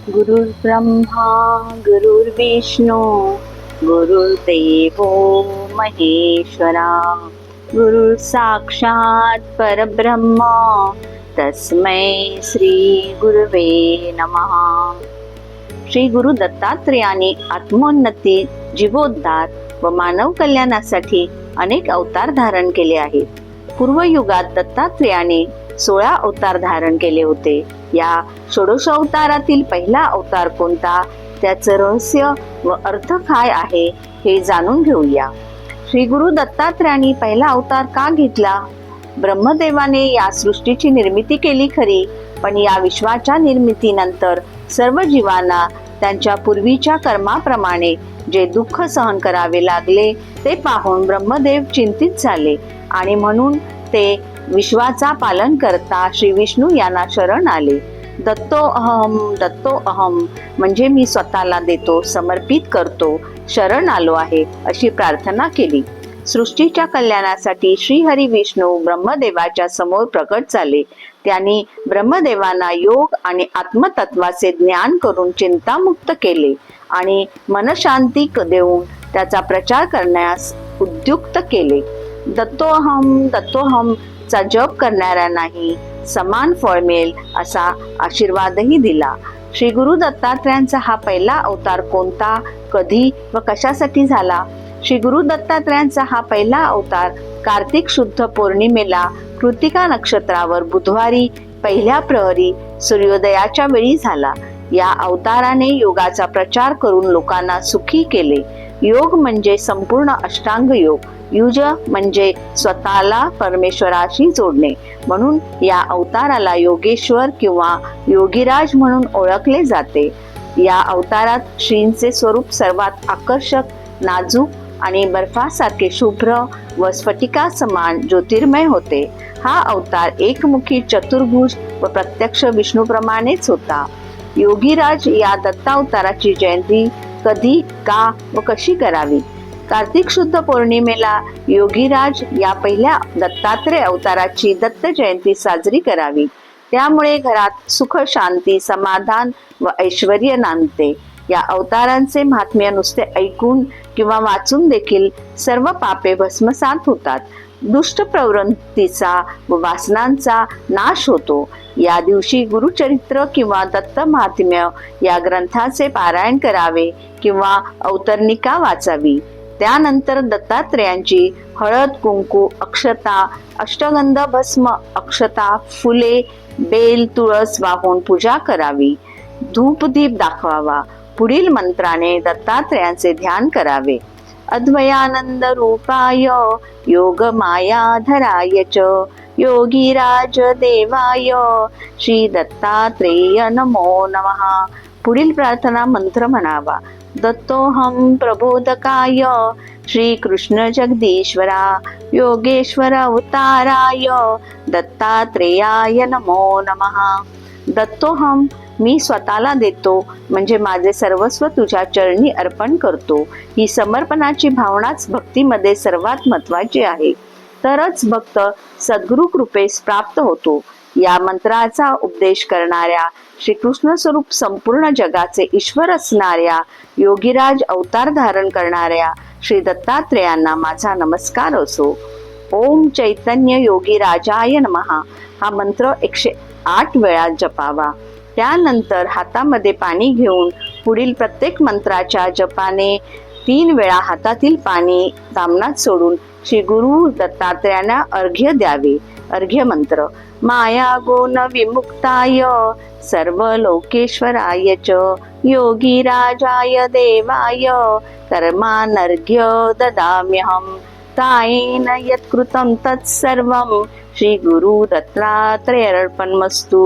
गुरुर्ब्रह्मा गुरुर्विष्णू गुरुर्देवो महेश्वरा गुरु साक्षात परब्रह्म तस्मै श्री गुरुवे नमः. श्री गुरु दत्तात्रेयाने आत्मोन्नती, जीवोद्धार व मानव कल्याणासाठी अनेक अवतार धारण केले आहेत. पूर्वयुगात दत्तात्रेयाने 16 अवतार धारण केले होते. या षोडश अवतारातील पहिला अवतार कोणता, त्याचं रहस्य व अर्थ काय आहे हे जाणून घेऊया. श्री गुरु दत्तात्रेयांनी पहिला अवतार का घेतला? ब्रह्मदेवाने या सृष्टीची निर्मिती केली खरी, पण या विश्वाच्या निर्मितीनंतर सर्व जीवांना त्यांच्या पूर्वीच्या कर्माप्रमाणे जे दुःख सहन करावे लागले ते पाहून ब्रह्मदेव चिंतित झाले आणि म्हणून ते विश्वाचा पालन करता श्री विष्णू यांना शरण आले. दत्तो अहम म्हणजे मी स्वतःला देतो, समर्पित करतो, शरण आलो आहे अशी प्रार्थना केली. सृष्टीच्या कल्याणासाठी श्री हरी विष्णू ब्रह्मदेवाच्या समोर प्रकट झाले. त्यांनी ब्रह्मदेवांना योग आणि आत्मतत्वाचे ज्ञान करून चिंतामुक्त केले आणि मनशांती देऊन त्याचा प्रचार करण्यास उद्युक्त केले. दत्तोहम चा जप करणाऱ्यांनाही समान फळ मिळेल असा आशीर्वादही दिला. श्री गुरु दत्तात्रेयांचा हा पहिला अवतार कोणता, कधी व कशासाठी झाला? श्री गुरु दत्तात्रेयांचा हा पहिला अवतार कार्तिक शुद्ध पौर्णिमेला कृतिका नक्षत्रावर बुधवारी पहिल्या प्रहरी सूर्योदयाच्या वेळी झाला. या अवताराने योगाचा प्रचार करून लोकांना सुखी केले. योग म्हणजे संपूर्ण अष्टांग योग, युज म्हणजे स्वतःला परमेश्वराशी जोडणे, म्हणून या अवताराला योगेश्वर किंवा योगीराज म्हणून ओळखले जाते. या अवतारात श्रींचे स्वरूप सर्वात आकर्षक, नाजूक आणि बर्फासारखे शुभ्र व स्फटिका समान ज्योतिर्मय होते. हा अवतार एकमुखी, चतुर्भुज व प्रत्यक्ष विष्णूप्रमाणेच होता. योगीराज या दत्तावताराची जयंती कधी, का व कशी करावी? कार्तिक शुद्ध पौर्णिमेला योगीराज या पहिल्या दत्तात्रेय अवताराची दत्त जयंती साजरी करावी. त्यामुळे घरात सुख, शांती, समाधान व ऐश्वर्य नांदते. या अवतारांचे महात्म्य नुसते ऐकून किंवा वाचून देखील सर्व पापे भस्मसात होतात. दुष्ट प्रवृत्तीचा व वासनांचा नाश होतो. या दिवशी गुरुचरित्र किंवा दत्त महात्म्य या ग्रंथाचे पारायण करावे किंवा अवतरणिका वाचावी. त्यानंतर दत्तात्रेयांची हळद, कुंकू, अक्षता, अष्टगंध, भस्म, अक्षता, फुले, बेल, तुळस वाहून पूजा करावी. धूपदीप दाखवावा. पुढील मंत्राने दत्तात्रेयांचे ध्यान करावे. अद्वयानंद रूपाय योग मायाधराय च योगीराज देवाय श्री दत्तात्रेय नमो नमः. पुढील प्रार्थना मंत्र म्हणावा. दत्तोहम प्रबोधकाय श्री कृष्ण जगदीश्वरा योगेश्वर अवताराय दत्तात्रेयाय नमो नमः. दत्तोहम मी स्वतःला देतो म्हणजे माझे सर्वस्व तुझ्या चरणी अर्पण करतो. ही समर्पणाची भावनाच भक्तीमध्ये सर्वात महत्वाची आहे. तरच भक्त सद्गुरु कृपेस प्राप्त होतो. या मंत्राचा उपदेश करणाऱ्या, श्रीकृष्ण स्वरूप संपूर्ण जगाचे ईश्वर असणाऱ्या, योगीराज अवतार धारण करणाऱ्या श्री दत्तात्रेयांना माझा नमस्कार असो. ओम चैतन्य योगीराजाय नमः हा मंत्र 108 वेळा जपावा. त्यानंतर हातामध्ये पाणी घेऊन पुढील प्रत्येक मंत्राच्या जपाने 3 वेळा हातातील पाणी तामनात सोडून श्री गुरु दत्तात्रेयांना अर्घ्य द्यावे. अर्घ्य मंत्र. माया गुण विमुक्ताय सर्व लोकेश्वराय च योगीराजाय देवाय कर्मानर्घ्य ददाम्यहं कायेन यत्कृतं तत्सर्वं श्री गुरु दत्तात्रेयार्पणमस्तु.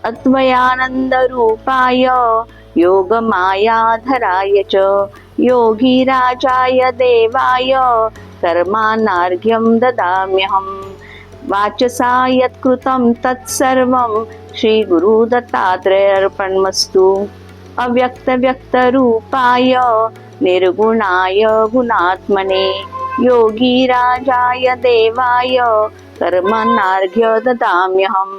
अद्वयानंद रूपाय योग मायाधराय च योगीराजाय देवाय कर्मानार्घ्यं ददाम्यहं वाचसा यत्कृतं तत्सर्वं श्री गुरु दत्तात्रेयार्पणमस्तु. अव्यक्त व्यक्त रूपाय निर्गुणाय गुणात्मने योगीराजाय देवाय कर्मानार्घ्य ददाम्यहं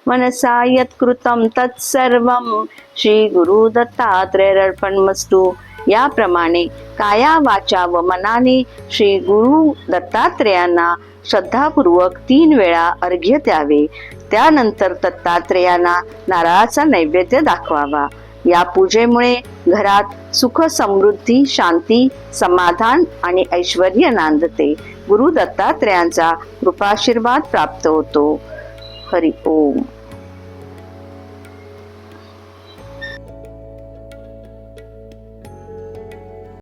मनसा यत्कृतं तत्सर्वं श्री गुरु दत्तात्रेयार्पणमस्तु. याप्रमाणे काया वाचा व मनाने श्री गुरु दत्तात्रेयांना श्रद्धापूर्वक 3 वेळा अर्घ्य द्यावे. त्यानंतर दत्तात्रेयांना नारळाचा नैवेद्य दाखवावा. या पूजेमुळे घरात सुख, समृद्धी, शांती, समाधान आणि ऐश्वर्य नांदते. गुरु दत्तात्रेयांचा कृपाशीर्वाद प्राप्त होतो. हरि ओम.